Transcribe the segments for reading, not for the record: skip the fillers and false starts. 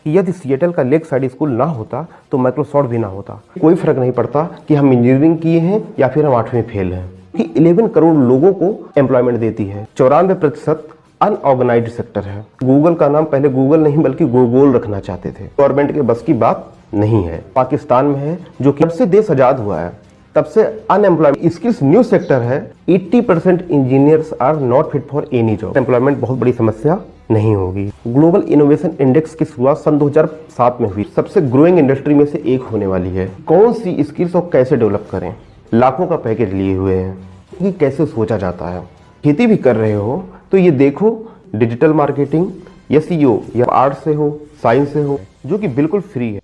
कि यदि सिएटल का लेक साइड स्कूल ना होता तो माइक्रोसॉफ्ट भी ना होता। कोई फर्क नहीं पड़ता कि हम इंजीनियरिंग किए हैं या फिर हम 8वीं फेल हैं, कि 11 करोड़ लोगों को एम्प्लॉयमेंट देती है। 94% अनऑर्गेनाइज्ड सेक्टर है। गूगल का नाम पहले गूगल नहीं बल्कि गूगल रखना चाहते थे। गवर्नमेंट के बस की बात नहीं है। पाकिस्तान में है जो कि जब से देश आजाद हुआ है तब से अनएम्प्लॉयमेंट स्किल्स न्यू सेक्टर है। 80% engineers are not fit for any job. Employment बहुत बड़ी समस्या नहीं होगी। ग्लोबल इनोवेशन इंडेक्स की शुरुआत सन 2007 में हुई। सबसे ग्रोइंग इंडस्ट्री में से एक होने वाली है। कौन सी स्किल्स और कैसे डेवलप करें, लाखों का पैकेज लिए हुए हैं कि कैसे सोचा जाता है। खेती भी कर रहे हो तो ये देखो, डिजिटल मार्केटिंग या SEO या आर्ट से हो, साइंस से हो, जो कि बिल्कुल फ्री है।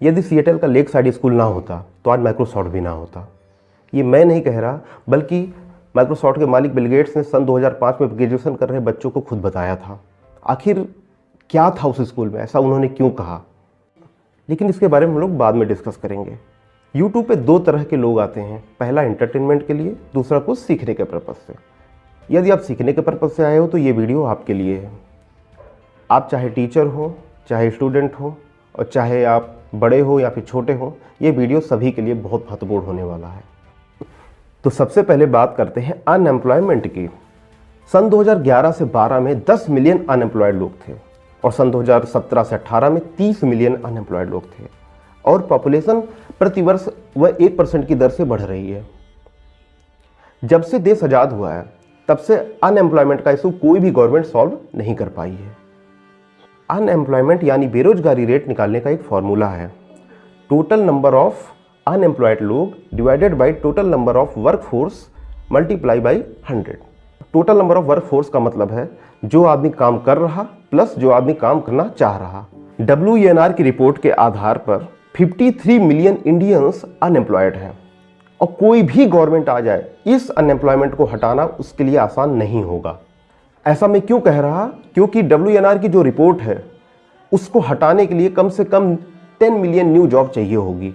यदि सिएटल का लेक साइड स्कूल ना होता तो आज माइक्रोसॉफ्ट भी ना होता। ये मैं नहीं कह रहा, बल्कि माइक्रोसॉफ्ट के मालिक बिल गेट्स ने सन 2005 में ग्रेजुएशन कर रहे बच्चों को खुद बताया था। आखिर क्या था उस स्कूल में, ऐसा उन्होंने क्यों कहा, लेकिन इसके बारे में हम लोग बाद में डिस्कस करेंगे। यूट्यूब पे 2 तरह के लोग आते हैं, पहला एंटरटेनमेंट के लिए, दूसरा कुछ सीखने के पर्पज़ से। यदि आप सीखने के पर्पज़ से आए हो तो ये वीडियो आपके लिए है। आप चाहे टीचर हो, चाहे स्टूडेंट हो, और चाहे आप बड़े हो या फिर छोटे हो, ये वीडियो सभी के लिए बहुत महत्वपूर्ण होने वाला है। तो सबसे पहले बात करते हैं अनएम्प्लॉयमेंट की। सन 2011 से 12 में 10 मिलियन अनएम्प्लॉयड लोग थे और सन 2017 से 18 में 30 मिलियन अनएम्प्लॉयड लोग थे, और पॉपुलेशन प्रतिवर्ष वह 1% की दर से बढ़ रही है। जब से देश आज़ाद हुआ है तब से अनएम्प्लॉयमेंट का इशू कोई भी गवर्नमेंट सॉल्व नहीं कर पाई है। अनएम्प्लॉयमेंट यानी बेरोजगारी रेट निकालने का एक फॉर्मूला है, टोटल नंबर ऑफ अनएम्प्लॉयड लोग divided by total number of workforce multiply by 100। Total number of workforce का मतलब है जो आदमी काम कर रहा प्लस जो आदमी काम करना चाह रहा। WNR की रिपोर्ट के आधार पर 53 मिलियन इंडियंस अनएम्प्लॉयड हैं, और कोई भी गवर्नमेंट आ जाए इस अनएम्प्लॉयमेंट को हटाना उसके लिए आसान नहीं होगा। ऐसा मैं क्यों कह रहा, क्योंकि WNR की जो रिपोर्ट है उसको हटाने के लिए कम से कम 10 मिलियन न्यू जॉब चाहिए होगी,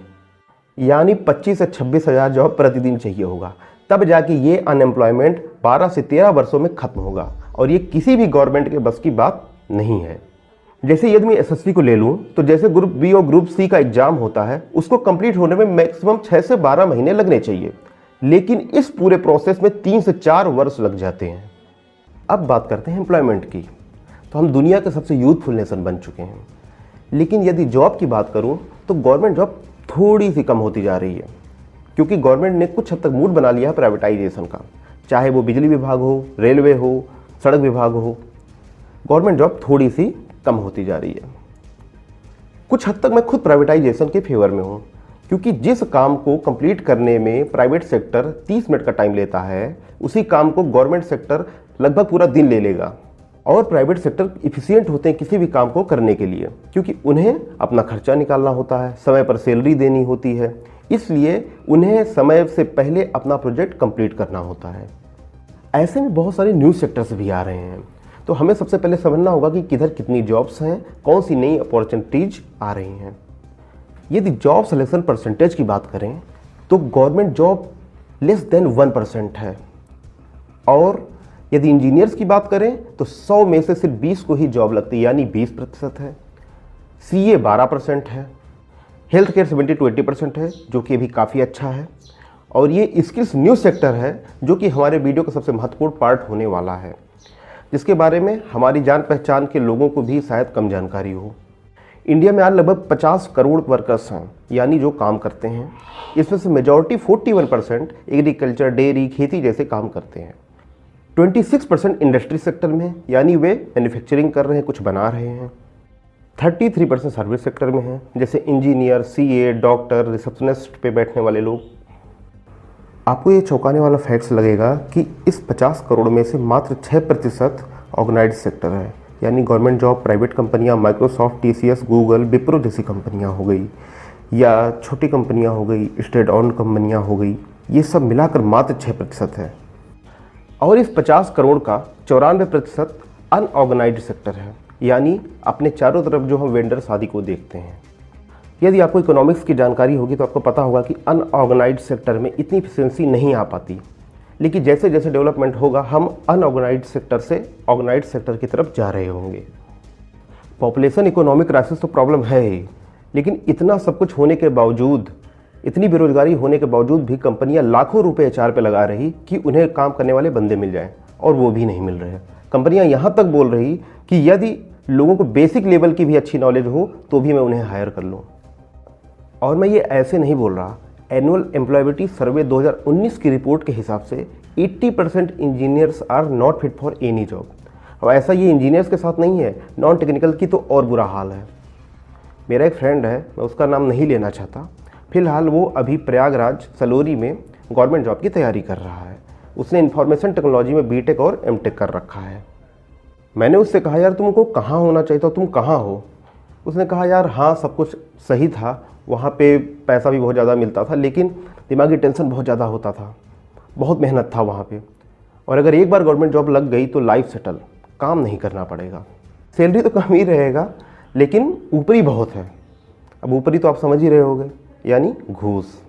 यानी 25 से 26 हज़ार जॉब प्रतिदिन चाहिए होगा। तब जाके ये अनएम्प्लॉयमेंट 12 से 13 वर्षों में खत्म होगा, और ये किसी भी गवर्नमेंट के बस की बात नहीं है। जैसे यदि मैं SSC को ले लूँ तो जैसे ग्रुप B और ग्रुप C का एग्जाम होता है उसको कंप्लीट होने में मैक्सिमम 6 से 12 महीने लगने चाहिए, लेकिन इस पूरे प्रोसेस में 3 से 4 वर्ष लग जाते हैं। अब बात करते हैं एम्प्लॉयमेंट की। तो हम दुनिया के सबसे यूथफुल नेशन बन चुके हैं, लेकिन यदि जॉब की बात करूं तो गवर्नमेंट जॉब थोड़ी सी कम होती जा रही है, क्योंकि गवर्नमेंट ने कुछ हद तक मूड बना लिया है प्राइवेटाइजेशन का। चाहे वो बिजली विभाग हो, रेलवे हो, सड़क विभाग हो, गवर्नमेंट जॉब थोड़ी सी कम होती जा रही है। कुछ हद तक मैं खुद प्राइवेटाइजेशन के फेवर में हूँ, क्योंकि जिस काम को कंप्लीट करने में प्राइवेट सेक्टर 30 मिनट का टाइम लेता है, उसी काम को गवर्नमेंट सेक्टर लगभग पूरा दिन ले लेगा। और प्राइवेट सेक्टर इफिशिएंट होते हैं किसी भी काम को करने के लिए, क्योंकि उन्हें अपना खर्चा निकालना होता है, समय पर सैलरी देनी होती है, इसलिए उन्हें समय से पहले अपना प्रोजेक्ट कंप्लीट करना होता है। ऐसे में बहुत सारे न्यू सेक्टर्स भी आ रहे हैं, तो हमें सबसे पहले समझना होगा कि किधर कितनी जॉब्स हैं, कौन सी नई अपॉर्चुनिटीज आ रही हैं। यदि जॉब सिलेक्शन परसेंटेज की बात करें तो गवर्नमेंट जॉब लेस देन 1% है, और यदि इंजीनियर्स की बात करें तो 100 में से सिर्फ 20 को ही जॉब लगती है, यानी 20% है। CA 12% है, हेल्थ केयर 70 to 80% है, जो कि अभी काफ़ी अच्छा है। और ये स्किल्स न्यू सेक्टर है, जो कि हमारे वीडियो का सबसे महत्वपूर्ण पार्ट होने वाला है, जिसके बारे में हमारी जान पहचान के लोगों को भी शायद कम जानकारी हो। इंडिया में आज लगभग 50 करोड़ वर्कर्स हैं, यानी जो काम करते हैं। इसमें से मेजॉरिटी 41% एग्रीकल्चर, डेयरी, खेती जैसे काम करते हैं। 26% इंडस्ट्री सेक्टर में, यानी वे मैन्युफैक्चरिंग कर रहे हैं, कुछ बना रहे हैं। 33% सर्विस सेक्टर में है, जैसे इंजीनियर, CA, डॉक्टर, रिसेप्शनिस्ट पे बैठने वाले लोग। आपको ये चौंकाने वाला फैक्ट्स लगेगा कि इस 50 करोड़ में से मात्र 6% ऑर्गेनाइज्ड सेक्टर है, यानी गवर्नमेंट जॉब, प्राइवेट कंपनियां, माइक्रोसॉफ्ट, TCS, गूगल, विप्रो जैसी कंपनियां हो गई, या छोटी कंपनियां हो गई, स्टेट ऑन कंपनियां हो गई, ये सब मिलाकर मात्र 6% है। और इस 50 करोड़ का 94% अनऑर्गेनाइज्ड सेक्टर है, यानी अपने चारों तरफ जो हम वेंडर्स आदि को देखते हैं। यदि आपको इकोनॉमिक्स की जानकारी होगी तो आपको पता होगा कि अनऑर्गेनाइज्ड सेक्टर में इतनी एफिशिएंसी नहीं आ पाती, लेकिन जैसे जैसे डेवलपमेंट होगा हम अनऑर्गेनाइज्ड सेक्टर से ऑर्गेनाइज्ड सेक्टर की तरफ जा रहे होंगे। पॉपुलेशन इकोनॉमिक क्राइसिस तो प्रॉब्लम है ही, लेकिन इतना सब कुछ होने के बावजूद, इतनी बेरोजगारी होने के बावजूद भी कंपनियां लाखों रुपए एचआर पे लगा रही कि उन्हें काम करने वाले बंदे मिल जाएं, और वो भी नहीं मिल रहे। कंपनियां यहाँ तक बोल रही कि यदि लोगों को बेसिक लेवल की भी अच्छी नॉलेज हो तो भी मैं उन्हें हायर कर लूँ। और मैं ये ऐसे नहीं बोल रहा, एनुअल एम्प्लॉयबिलिटी सर्वे 2019 की रिपोर्ट के हिसाब से 80% engineers are not fit for any job. अब ऐसा ये इंजीनियर्स के साथ नहीं है, नॉन टेक्निकल की तो और बुरा हाल है। मेरा एक फ्रेंड है, मैं उसका नाम नहीं लेना चाहता, फिलहाल वो अभी प्रयागराज सलोरी में गवर्नमेंट जॉब की तैयारी कर रहा है। उसने इन्फॉर्मेशन टेक्नोलॉजी में बीटेक और एमटेक कर रखा है। मैंने उससे कहा यार तुमको कहाँ होना चाहिए था, तुम कहाँ हो? उसने कहा यार हाँ सब कुछ सही था, वहाँ पे पैसा भी बहुत ज़्यादा मिलता था, लेकिन दिमागी टेंशन बहुत ज़्यादा होता था, बहुत मेहनत था वहाँ पे, और अगर एक बार गवर्नमेंट जॉब लग गई तो लाइफ सेटल, काम नहीं करना पड़ेगा, सैलरी तो कम ही रहेगा लेकिन ऊपरी बहुत है। अब ऊपरी तो आप समझ ही रहे होंगे, यानी घूस।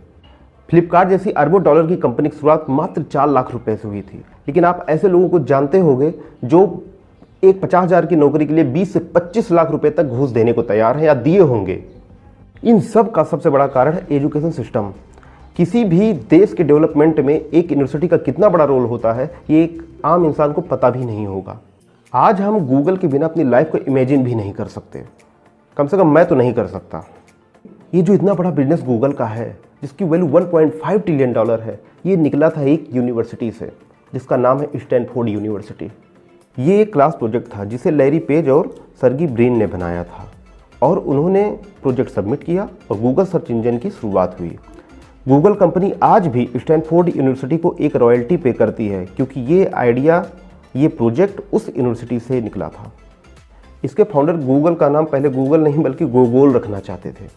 फ्लिपकार्ट जैसी अरबों डॉलर की कंपनी की शुरुआत मात्र 4 लाख रुपए से हुई थी, लेकिन आप ऐसे लोगों को जानते होंगे जो एक 50,000 की नौकरी के लिए 20 से 25 लाख रुपए तक घूस देने को तैयार हैं या दिए होंगे। इन सब का सबसे बड़ा कारण है एजुकेशन सिस्टम। किसी भी देश के डेवलपमेंट में एक यूनिवर्सिटी का कितना बड़ा रोल होता है ये एक आम इंसान को पता भी नहीं होगा। आज हम गूगल के बिना अपनी लाइफ को इमेजिन भी नहीं कर सकते, कम से कम मैं तो नहीं कर सकता। ये जो इतना बड़ा बिजनेस गूगल का है जिसकी वैल्यू 1.5 ट्रिलियन डॉलर है, ये निकला था एक यूनिवर्सिटी से जिसका नाम है स्टैनफोर्ड यूनिवर्सिटी। ये एक क्लास प्रोजेक्ट था जिसे लैरी पेज और सर्गी ब्रिन ने बनाया था, और उन्होंने प्रोजेक्ट सबमिट किया और गूगल सर्च इंजन की शुरुआत हुई। गूगल कंपनी आज भी स्टैनफोर्ड यूनिवर्सिटी को एक रॉयल्टी पे करती है क्योंकि ये आइडिया, ये प्रोजेक्ट उस यूनिवर्सिटी से निकला था। इसके फाउंडर गूगल का नाम पहले गूगल नहीं बल्कि गोगोल रखना चाहते थे,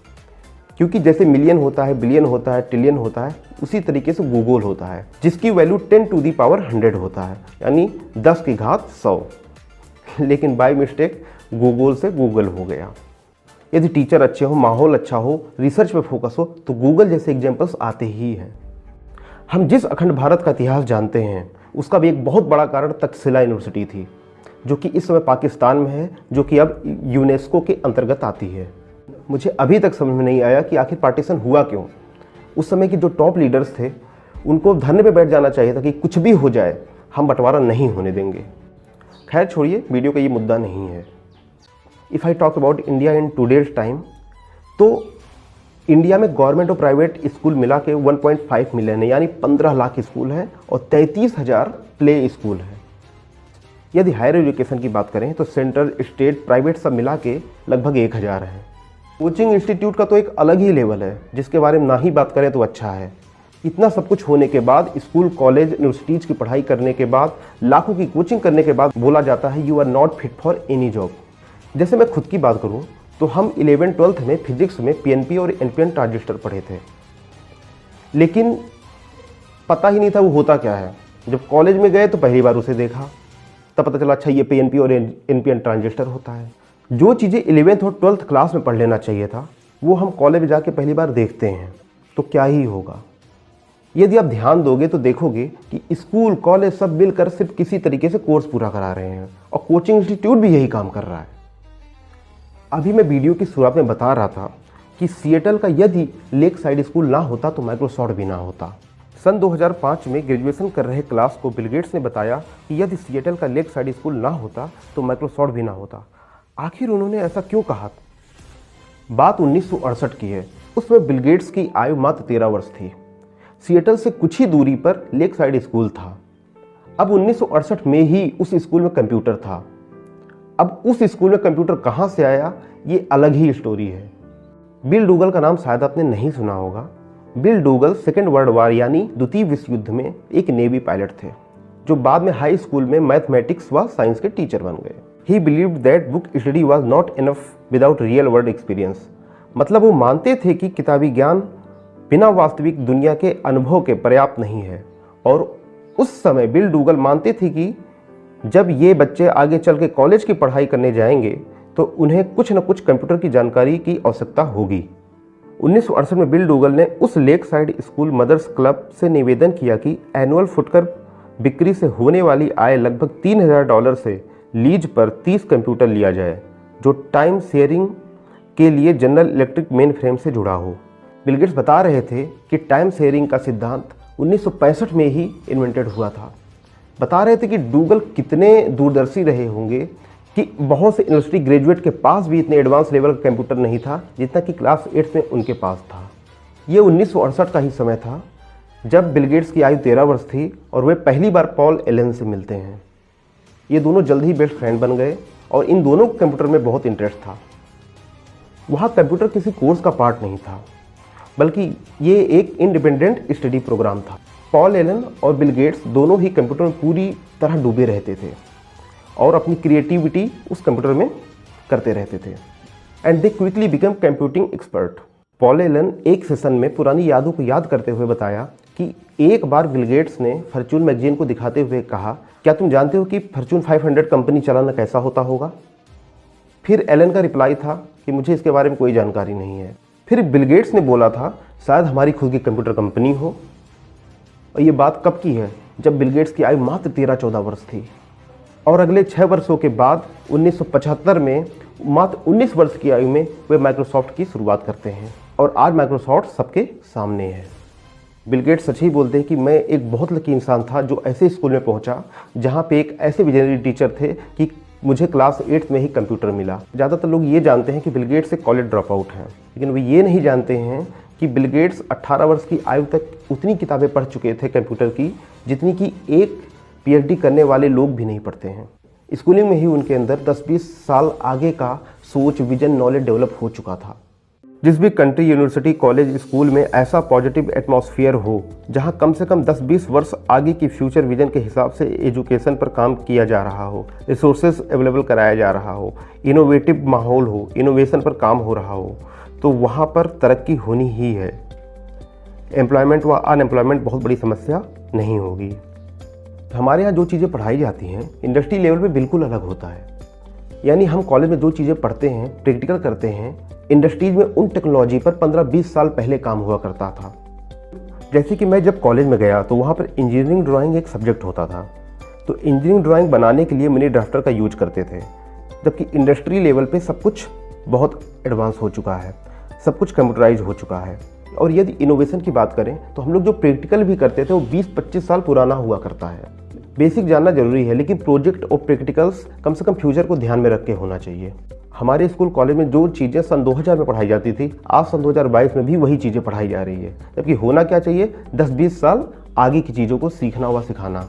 क्योंकि जैसे मिलियन होता है, बिलियन होता है, ट्रिलियन होता है, उसी तरीके से गूगल होता है जिसकी वैल्यू 10 टू दी पावर 100 होता है, यानी 10 की घात 100। लेकिन बाय मिस्टेक गूगल से गूगल हो गया। यदि टीचर अच्छे हो, माहौल अच्छा हो, रिसर्च पे फोकस हो तो गूगल जैसे एग्जाम्पल्स आते ही हैं। हम जिस अखंड भारत का इतिहास जानते हैं उसका भी एक बहुत बड़ा कारण तक्षशिला यूनिवर्सिटी थी, जो कि इस समय पाकिस्तान में है, जो कि अब यूनेस्को के अंतर्गत आती है। मुझे अभी तक समझ में नहीं आया कि आखिर पार्टीशन हुआ क्यों। उस समय के जो टॉप लीडर्स थे उनको धरने पे बैठ जाना चाहिए था कि कुछ भी हो जाए हम बंटवारा नहीं होने देंगे। खैर छोड़िए, वीडियो का ये मुद्दा नहीं है। If I talk about India in today's time, तो इंडिया में गवर्नमेंट और प्राइवेट स्कूल मिला के 1.5 मिलियन है, यानी 15 लाख स्कूल हैं और 33,000 प्ले स्कूल हैं। यदि हायर एजुकेशन की बात करें तो सेंट्रल, स्टेट, प्राइवेट सब मिला के लगभग 1,000 हैं। कोचिंग इंस्टीट्यूट का तो एक अलग ही लेवल है जिसके बारे में ना ही बात करें तो अच्छा है। इतना सब कुछ होने के बाद, स्कूल, कॉलेज, यूनिवर्सिटीज़ की पढ़ाई करने के बाद, लाखों की कोचिंग करने के बाद बोला जाता है you are not fit for any job. जैसे मैं खुद की बात करूं तो हम 11th-12th में फिजिक्स में पीएनपी और एनपीएन ट्रांजिस्टर पढ़े थे, लेकिन पता ही नहीं था वो होता क्या है। जब कॉलेज में गए तो पहली बार उसे देखा, तब पता चला अच्छा ये पीएनपी और एनपीएन ट्रांजिस्टर होता है। जो चीज़ें 11th और 12th क्लास में पढ़ लेना चाहिए था वो हम कॉलेज में जाके पहली बार देखते हैं, तो क्या ही होगा। यदि आप ध्यान दोगे तो देखोगे कि स्कूल, कॉलेज सब मिलकर सिर्फ किसी तरीके से कोर्स पूरा करा रहे हैं, और कोचिंग इंस्टीट्यूट भी यही काम कर रहा है। अभी मैं वीडियो की शुरुआत में बता रहा था कि सिएटल का यदि लेक साइड स्कूल ना होता तो माइक्रोसॉफ्ट भी ना होता। सन 2005 में ग्रेजुएशन कर रहे क्लास को बिल गेट्स ने बताया कि यदि सिएटल का लेक साइड स्कूल ना होता तो माइक्रोसॉफ्ट भी ना होता। आखिर उन्होंने ऐसा क्यों कहा? बात 1968 की है। उसमें बिल गेट्स की आयु मात्र 13 वर्ष थी। सिएटल से कुछ ही दूरी पर लेक साइड स्कूल था। अब 1968 में ही उस स्कूल में कंप्यूटर था। अब उस स्कूल में कंप्यूटर कहाँ से आया ये अलग ही स्टोरी है। बिल डूगल का नाम शायद आपने नहीं सुना होगा। बिल डूगल सेकेंड वर्ल्ड वार यानी द्वितीय विश्व युद्ध में एक नेवी पायलट थे, जो बाद में हाई स्कूल में मैथमेटिक्स व साइंस के टीचर बन गए। ही believed that book study was not enough without real world experience. मतलब वो मानते थे कि किताबी ज्ञान बिना वास्तविक दुनिया के अनुभव के पर्याप्त नहीं है। और उस समय बिल डूगल मानते थे कि जब ये बच्चे आगे चल के कॉलेज की पढ़ाई करने जाएंगे तो उन्हें कुछ न कुछ कंप्यूटर की जानकारी की आवश्यकता होगी। 1968 में बिल डूगल ने उस Lakeside School Mothers Club से निवेदन किया कि एनुअल फुटकर बिक्री से होने वाली आय लगभग $3000 से लीज पर 30 कंप्यूटर लिया जाए जो टाइम शेयरिंग के लिए जनरल इलेक्ट्रिक मेन फ्रेम से जुड़ा हो। बिल गेट्स बता रहे थे कि टाइम शेयरिंग का सिद्धांत 1965 में ही इन्वेंटेड हुआ था। बता रहे थे कि डूगल कितने दूरदर्शी रहे होंगे कि बहुत से यूनिवर्सिटी ग्रेजुएट के पास भी इतने एडवांस लेवल का कंप्यूटर नहीं था जितना कि क्लास 8 में उनके पास था। ये 1968 का ही समय था जब बिल गेट्स की आयु 13 वर्ष थी और वे पहली बार पॉल एलन से मिलते हैं। ये दोनों जल्द ही बेस्ट फ्रेंड बन गए और इन दोनों को कंप्यूटर में बहुत इंटरेस्ट था। वहाँ कंप्यूटर किसी कोर्स का पार्ट नहीं था बल्कि ये एक इंडिपेंडेंट स्टडी प्रोग्राम था। पॉल एलन और बिल गेट्स दोनों ही कंप्यूटर में पूरी तरह डूबे रहते थे और अपनी क्रिएटिविटी उस कंप्यूटर में करते रहते थे and they quickly become computing expert. Paul Allen एक सेशन में पुरानी यादों को याद करते हुए बताया कि एक बार बिल गेट्स ने फॉर्च्यून मैगजीन को दिखाते हुए कहा, क्या तुम जानते हो कि फॉर्च्यून 500 कंपनी चलाना कैसा होता होगा? फिर एलन का रिप्लाई था कि मुझे इसके बारे में कोई जानकारी नहीं है। फिर बिल गेट्स ने बोला था, शायद हमारी खुद की कंप्यूटर कंपनी हो। और ये बात कब की है? जब बिल गेट्स की आयु मात्र 13-14 वर्ष थी। और अगले 6 वर्षों के बाद 1975 में मात्र 19 वर्ष की आयु में वे माइक्रोसॉफ्ट की शुरुआत करते हैं और आज माइक्रोसॉफ्ट सबके सामने है। बिल गेट्स सच ही बोलते हैं कि मैं एक बहुत लकी इंसान था जो ऐसे स्कूल में पहुंचा जहां पे एक ऐसे विजनरी टीचर थे कि मुझे क्लास 8 में ही कंप्यूटर मिला। ज़्यादातर लोग ये जानते हैं कि बिल गेट्स एक कॉलेज ड्रॉप आउट हैं, लेकिन वे ये नहीं जानते हैं कि बिल गेट्स 18 वर्ष की आयु तक उतनी किताबें पढ़ चुके थे कंप्यूटर की जितनी कि एक पीएचडी करने वाले लोग भी नहीं पढ़ते हैं। स्कूलिंग में ही उनके अंदर 10-20 साल आगे का सोच, विजन, नॉलेज डेवलप हो चुका था। जिस भी कंट्री, यूनिवर्सिटी, कॉलेज, स्कूल में ऐसा पॉजिटिव एटमॉस्फेयर हो जहां कम से कम 10-20 वर्ष आगे की फ्यूचर विजन के हिसाब से एजुकेशन पर काम किया जा रहा हो, रिसोर्सेज अवेलेबल कराया जा रहा हो, इनोवेटिव माहौल हो, इनोवेशन पर काम हो रहा हो, तो वहाँ पर तरक्की होनी ही है। एम्प्लॉयमेंट व अनएम्प्लॉयमेंट बहुत बड़ी समस्या नहीं होगी। हमारे यहाँ जो चीज़ें पढ़ाई जाती हैं इंडस्ट्री लेवल पे बिल्कुल अलग होता है। यानी हम कॉलेज में जो चीज़ें पढ़ते हैं, प्रैक्टिकल करते हैं, इंडस्ट्रीज में उन टेक्नोलॉजी पर 15-20 साल पहले काम हुआ करता था। जैसे कि मैं जब कॉलेज में गया तो वहाँ पर इंजीनियरिंग ड्राइंग एक सब्जेक्ट होता था, तो इंजीनियरिंग ड्राइंग बनाने के लिए मिनी ड्राफ्टर का यूज करते थे। जबकि इंडस्ट्री लेवल पे सब कुछ बहुत एडवांस हो चुका है, सब कुछ कंप्यूटराइज हो चुका है। और यदि इनोवेशन की बात करें तो हम लोग जो प्रैक्टिकल भी करते थे वो 20-25 साल पुराना हुआ करता है। बेसिक जानना जरूरी है, लेकिन प्रोजेक्ट और प्रैक्टिकल्स कम से कम फ्यूचर को ध्यान में रख के होना चाहिए। हमारे स्कूल कॉलेज में जो चीज़ें सन 2000 में पढ़ाई जाती थी, आज सन 2022 में भी वही चीज़ें पढ़ाई जा रही है। जबकि होना क्या चाहिए, 10-20 साल आगे की चीज़ों को सीखना व सिखाना।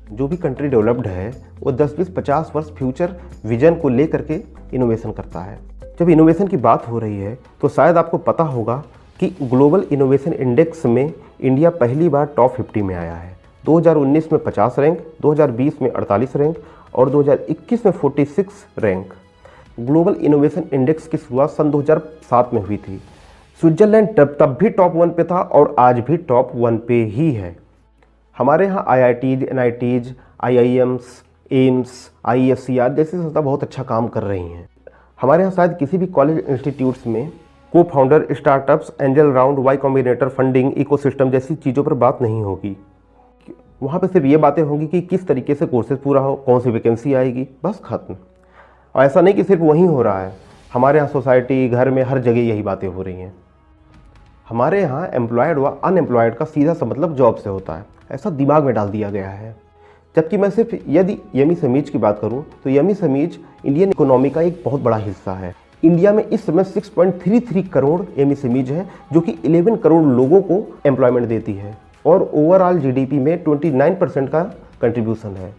जो भी कंट्री डेवलप्ड है वो 10-20-50 वर्ष फ्यूचर विजन को लेकर के इनोवेशन करता है। जब इनोवेशन की बात हो रही है तो शायद आपको पता होगा कि ग्लोबल इनोवेशन इंडेक्स में इंडिया पहली बार टॉप 50 में आया है। 2019 में 50 रैंक, 2020 में 48 रैंक और 2021 में 46 रैंक। ग्लोबल इनोवेशन इंडेक्स की शुरुआत सन 2007 में हुई थी। स्विट्जरलैंड तब भी टॉप 1 पे था और आज भी टॉप 1 पे ही है। हमारे यहाँ IITs, NITs, IIMs, AIIMS, ISCR जैसी संस्था बहुत अच्छा काम कर रही हैं। हमारे यहाँ शायद किसी भी कॉलेज इंस्टीट्यूट्स में co founder, startups, angel round, Y Combinator, funding, ecosystem जैसी चीज़ों पर बात नहीं होगी। वहाँ पे सिर्फ ये बातें होंगी कि किस तरीके से कोर्सेज पूरा हो, कौन सी वैकेंसी आएगी, बस खत्म। और ऐसा नहीं कि सिर्फ वहीं हो रहा है, हमारे यहाँ सोसाइटी, घर में, हर जगह यही बातें हो रही हैं। हमारे यहाँ एम्प्लॉयड व अनएम्प्लॉयड का सीधा सा मतलब जॉब से होता है, ऐसा दिमाग में डाल दिया गया है। जबकि मैं सिर्फ यदि यमी समीज की बात करूँ तो यमी समीज इंडियन इकोनॉमी का एक बहुत बड़ा हिस्सा है। इंडिया में इस समय 6.33 करोड़ यमी समीज है जो कि 11 करोड़ लोगों को एम्प्लॉयमेंट देती है और ओवरऑल GDP में 29% का कंट्रीब्यूशन है।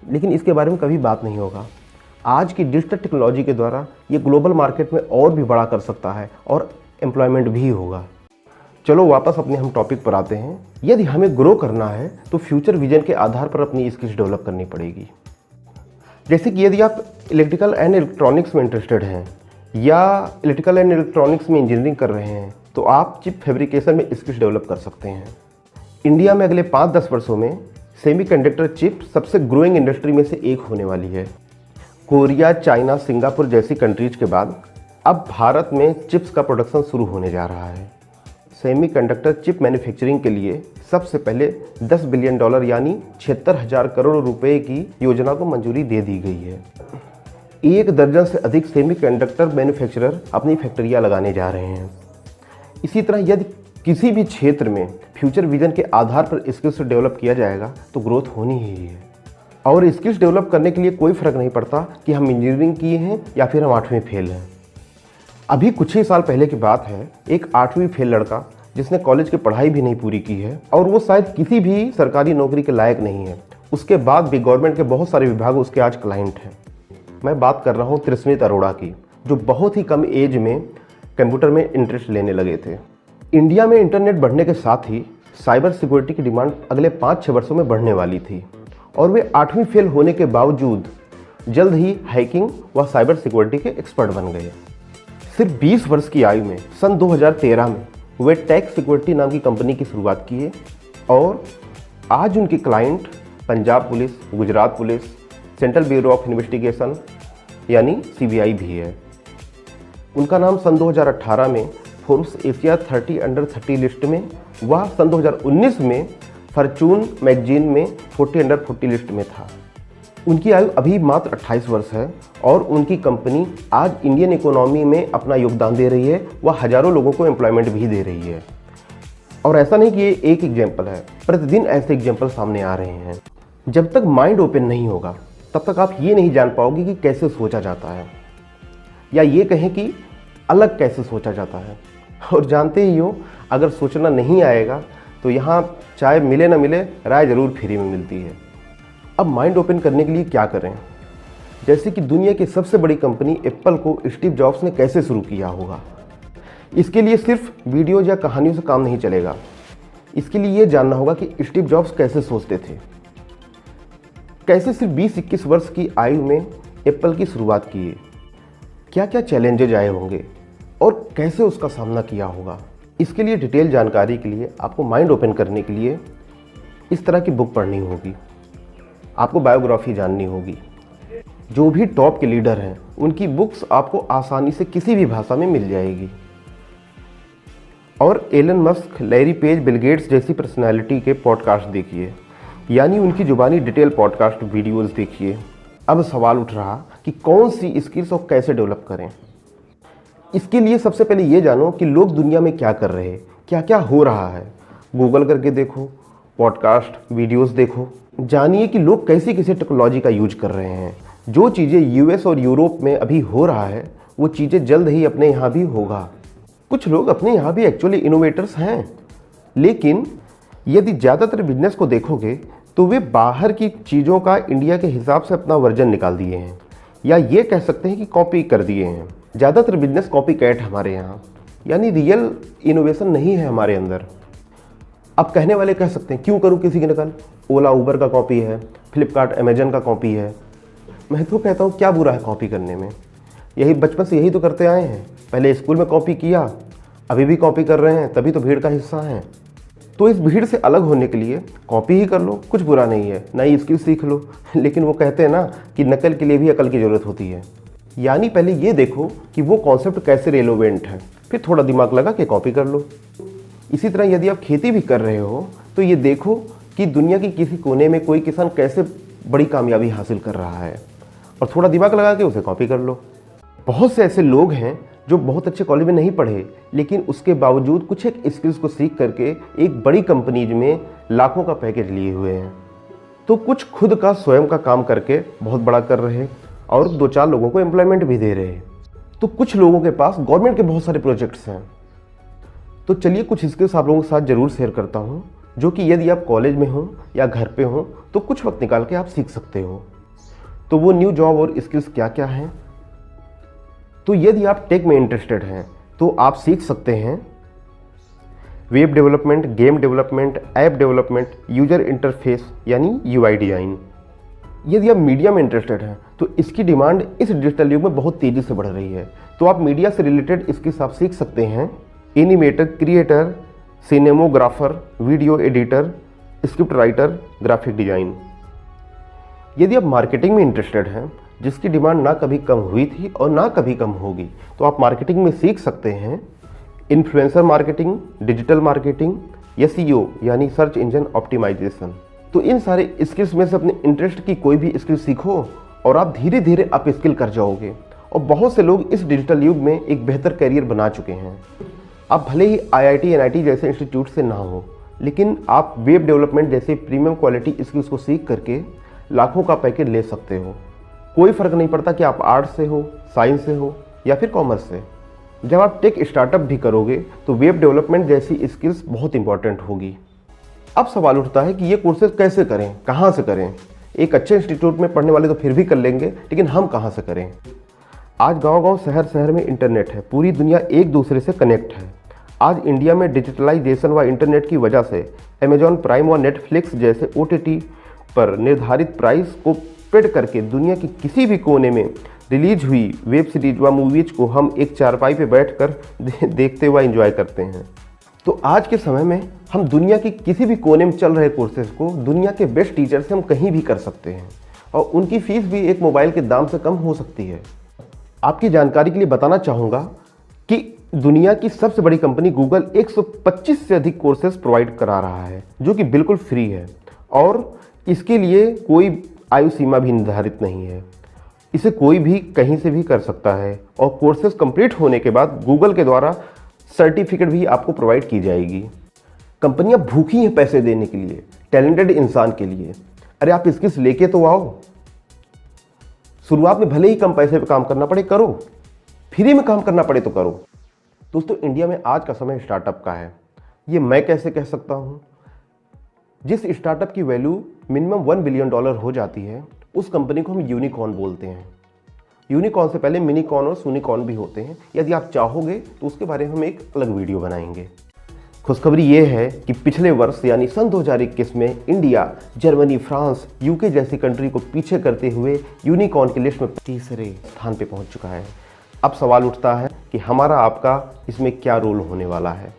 लेकिन इसके बारे में कभी बात नहीं होगा। आज की डिजिटल टेक्नोलॉजी के द्वारा ये ग्लोबल मार्केट में और भी बड़ा कर सकता है और एम्प्लॉयमेंट भी होगा। चलो वापस अपने हम टॉपिक पर आते हैं। यदि हमें ग्रो करना है तो फ्यूचर विजन के आधार पर अपनी स्किल्स डेवलप करनी पड़ेगी। जैसे कि यदि आप इलेक्ट्रिकल एंड इलेक्ट्रॉनिक्स में इंटरेस्टेड हैं या इलेक्ट्रिकल एंड इलेक्ट्रॉनिक्स में इंजीनियरिंग कर रहे हैं तो आप चिप फैब्रिकेशन में स्किल्स डेवलप कर सकते हैं। इंडिया में अगले 5-10 वर्षों में सेमीकंडक्टर चिप सबसे ग्रोइंग इंडस्ट्री में से एक होने वाली है। कोरिया, चाइना, सिंगापुर जैसी कंट्रीज के बाद अब भारत में चिप्स का प्रोडक्शन शुरू होने जा रहा है। सेमीकंडक्टर चिप मैन्युफैक्चरिंग के लिए सबसे पहले $10 बिलियन यानी 76,000 करोड़ रुपए की योजना को मंजूरी दे दी गई है। 1 दर्जन से अधिक सेमीकंडक्टर मैन्युफैक्चरर अपनी फैक्ट्रियां लगाने जा रहे हैं। इसी तरह यदि किसी भी क्षेत्र में फ्यूचर विजन के आधार पर स्किल्स डेवलप किया जाएगा तो ग्रोथ होनी ही है। और स्किल्स डेवलप करने के लिए कोई फ़र्क नहीं पड़ता कि हम इंजीनियरिंग किए हैं या फिर हम 8वीं फेल हैं। अभी कुछ ही साल पहले की बात है, एक 8वीं फेल लड़का जिसने कॉलेज की पढ़ाई भी नहीं पूरी की है और वो शायद किसी भी सरकारी नौकरी के लायक नहीं है, उसके बाद भी गवर्नमेंट के बहुत सारे विभाग उसके आज क्लाइंट हैं। मैं बात कर रहा हूँ त्रिस्मित अरोड़ा की, जो बहुत ही कम एज में कंप्यूटर में इंटरेस्ट लेने लगे थे। इंडिया में इंटरनेट बढ़ने के साथ ही साइबर सिक्योरिटी की डिमांड अगले 5-6 वर्षों में बढ़ने वाली थी और वे 8वीं फेल होने के बावजूद जल्द ही हैकिंग व साइबर सिक्योरिटी के एक्सपर्ट बन गए। सिर्फ 20 वर्ष की आयु में सन 2013 में वे टेक सिक्योरिटी नाम की कंपनी की शुरुआत किए और आज उनके client Punjab police, Gujarat police, central bureau of investigation यानी CBI भी है। उनका नाम सन 2018 में फोर्ब्स एशिया 30 अंडर 30 लिस्ट में व सन 2019 में फॉर्च्यून मैगजीन में 40 अंडर 40 लिस्ट में था। उनकी आयु अभी मात्र 28 वर्ष है और उनकी कंपनी आज इंडियन इकोनॉमी में अपना योगदान दे रही है, वह हजारों लोगों को एम्प्लॉयमेंट भी दे रही है। और ऐसा नहीं कि ये एक एग्जाम्पल है, प्रतिदिन ऐसे एग्जाम्पल सामने आ रहे हैं। जब तक माइंड ओपन नहीं होगा तब तक आप ये नहीं जान पाओगे कि कैसे सोचा जाता है, या ये कहें कि अलग कैसे सोचा जाता है। और जानते ही हो, अगर सोचना नहीं आएगा तो यहाँ चाहे मिले ना मिले, राय ज़रूर फ्री में मिलती है। अब माइंड ओपन करने के लिए क्या करें? जैसे कि दुनिया की सबसे बड़ी कंपनी एप्पल को स्टीव जॉब्स ने कैसे शुरू किया होगा। इसके लिए सिर्फ वीडियोज या कहानियों से काम नहीं चलेगा। इसके लिए ये जानना होगा कि स्टीव जॉब्स कैसे सोचते थे, कैसे सिर्फ 20-21 वर्ष की आयु में एप्पल की शुरुआत की, क्या क्या चैलेंजेज आए होंगे और कैसे उसका सामना किया होगा। इसके लिए डिटेल जानकारी के लिए आपको माइंड ओपन करने के लिए इस तरह की बुक पढ़नी होगी, आपको बायोग्राफी जाननी होगी। जो भी टॉप के लीडर हैं उनकी बुक्स आपको आसानी से किसी भी भाषा में मिल जाएगी। और Elon Musk, Larry Page, Bill Gates जैसी पर्सनालिटी के पॉडकास्ट देखिए, यानी उनकी जुबानी डिटेल पॉडकास्ट वीडियोस देखिए। अब सवाल उठ रहा कि कौन सी स्किल्स और कैसे डेवलप करें। इसके लिए सबसे पहले ये जानो कि लोग दुनिया में क्या कर रहे हैं, क्या क्या हो रहा है। गूगल करके देखो, पॉडकास्ट वीडियोस देखो, जानिए कि लोग कैसी कैसी टेक्नोलॉजी का यूज कर रहे हैं। जो चीज़ें US और यूरोप में अभी हो रहा है वो चीज़ें जल्द ही अपने यहाँ भी होगा। कुछ लोग अपने यहाँ भी एक्चुअली इनोवेटर्स हैं, लेकिन यदि ज़्यादातर बिजनेस को देखोगे तो वे बाहर की चीज़ों का इंडिया के हिसाब से अपना वर्जन निकाल दिए हैं, या ये कह सकते हैं कि कॉपी कर दिए हैं। ज़्यादातर बिजनेस कॉपी कैट हमारे यहाँ, यानी रियल इनोवेशन नहीं है हमारे अंदर। अब कहने वाले कह सकते हैं क्यों करूँ किसी की नकल, ओला उबर का कॉपी है, फ्लिपकार्ट अमेजन का कॉपी है। मैं तो कहता हूँ क्या बुरा है कॉपी करने में, यही बचपन से यही तो करते आए हैं। पहले स्कूल में कॉपी किया, अभी भी कॉपी कर रहे हैं, तभी तो भीड़ का हिस्सा हैं। तो इस भीड़ से अलग होने के लिए कॉपी ही कर लो, कुछ बुरा नहीं है, नई स्किल सीख लो। लेकिन वो कहते हैं ना कि नकल के लिए भी अकल की ज़रूरत होती है। यानी पहले ये देखो कि वो कॉन्सेप्ट कैसे रेलोवेंट है, फिर थोड़ा दिमाग लगा के कॉपी कर लो। इसी तरह यदि आप खेती भी कर रहे हो तो ये देखो कि दुनिया की किसी कोने में कोई किसान कैसे बड़ी कामयाबी हासिल कर रहा है, और थोड़ा दिमाग लगा के उसे कॉपी कर लो। बहुत से ऐसे लोग हैं जो बहुत अच्छे कॉलेज में नहीं पढ़े, लेकिन उसके बावजूद कुछ एक स्किल्स को सीख करके एक बड़ी कंपनीज में लाखों का पैकेज लिए हुए हैं। तो कुछ खुद का स्वयं का काम करके बहुत बड़ा कर रहे हैं और 2-4 लोगों को एम्प्लॉयमेंट भी दे रहे हैं। तो कुछ लोगों के पास गवर्नमेंट के बहुत सारे प्रोजेक्ट्स हैं। तो चलिए कुछ स्किल्स आप लोगों के साथ ज़रूर शेयर करता हूँ, जो कि यदि आप कॉलेज में हो या घर पे हो तो कुछ वक्त निकाल के आप सीख सकते हो। तो वो न्यू जॉब और स्किल्स क्या क्या हैं? तो यदि आप टेक में इंटरेस्टेड हैं तो आप सीख सकते हैं web development, game development, app development, user interface यानी UI डिज़ाइन। यदि आप मीडिया में इंटरेस्टेड हैं तो इसकी डिमांड इस डिजिटल युग में बहुत तेज़ी से बढ़ रही है। तो आप मीडिया से रिलेटेड स्किल्स आप सीख सकते हैं, animator, creator, cinematographer, video editor, script writer, graphic design. यदि आप मार्केटिंग में इंटरेस्टेड हैं जिसकी डिमांड ना कभी कम हुई थी और ना कभी कम होगी। तो आप मार्केटिंग में सीख सकते हैं influencer marketing, digital marketing, SEO यानी सर्च इंजन ऑप्टिमाइजेशन। तो इन सारे स्किल्स में से अपने इंटरेस्ट की कोई भी स्किल सीखो और आप धीरे धीरे अप स्किल कर जाओगे। और बहुत से लोग इस डिजिटल युग में एक बेहतर करियर बना चुके हैं। आप भले ही IIT NIT जैसे इंस्टीट्यूट से ना हो, लेकिन आप वेब डेवलपमेंट जैसे प्रीमियम क्वालिटी स्किल्स को सीख करके लाखों का पैकेज ले सकते हो। कोई फ़र्क नहीं पड़ता कि आप आर्ट्स से हो, साइंस से हो या फिर कॉमर्स से। जब आप टेक स्टार्टअप भी करोगे तो वेब डेवलपमेंट जैसी स्किल्स बहुत इंपॉर्टेंट होगी। अब सवाल उठता है कि ये कोर्सेज कैसे करें, कहाँ से करें। एक अच्छे इंस्टीट्यूट में पढ़ने वाले तो फिर भी कर लेंगे, लेकिन हम कहाँ से करें। आज गांव-गांव, शहर-शहर में इंटरनेट है, पूरी दुनिया एक दूसरे से कनेक्ट है। आज इंडिया में डिजिटलाइजेशन व इंटरनेट की वजह से अमेजॉन प्राइम व नेटफ्लिक्स जैसे OTT पर निर्धारित प्राइस को पेड करके दुनिया के किसी भी कोने में रिलीज हुई वेब सीरीज व मूवीज को हम एक चारपाई पे बैठकर देखते हुए एंजॉय करते हैं। तो आज के समय में हम दुनिया के किसी भी कोने में चल रहे कोर्सेज को दुनिया के बेस्ट टीचर से हम कहीं भी कर सकते हैं और उनकी फीस भी एक मोबाइल के दाम से कम हो सकती है। आपकी जानकारी के लिए बताना चाहूँगा कि दुनिया की सबसे बड़ी कंपनी गूगल 125 से अधिक कोर्सेज प्रोवाइड करा रहा है, जो कि बिल्कुल फ्री है और इसके लिए कोई आयु सीमा भी निर्धारित नहीं है। इसे कोई भी कहीं से भी कर सकता है और कोर्सेज कंप्लीट होने के बाद गूगल के द्वारा सर्टिफिकेट भी आपको प्रोवाइड की जाएगी। कंपनियां भूखी हैं पैसे देने के लिए, टैलेंटेड इंसान के लिए। अरे आप स्किल्स लेके तो आओ। शुरुआत में भले ही कम पैसे पे काम करना पड़े, करो। फ्री में काम करना पड़े तो करो। दोस्तों, इंडिया में आज का समय स्टार्टअप का है। ये मैं कैसे कह सकता हूँ? जिस स्टार्टअप की वैल्यू मिनिमम $1 बिलियन हो जाती है, उस कंपनी को हम यूनिकॉर्न बोलते हैं। यूनिकॉर्न से पहले मिनीकॉर्न और सूनिकॉर्न भी होते हैं। यदि आप चाहोगे तो उसके बारे में हम एक अलग वीडियो बनाएंगे। खुशखबरी ये है कि पिछले वर्ष यानी सन 2021 में इंडिया, जर्मनी, फ्रांस, UK जैसी कंट्री को पीछे करते हुए यूनिकॉर्न की लिस्ट में तीसरे स्थान पे पहुंच चुका है। अब सवाल उठता है कि हमारा आपका इसमें क्या रोल होने वाला है।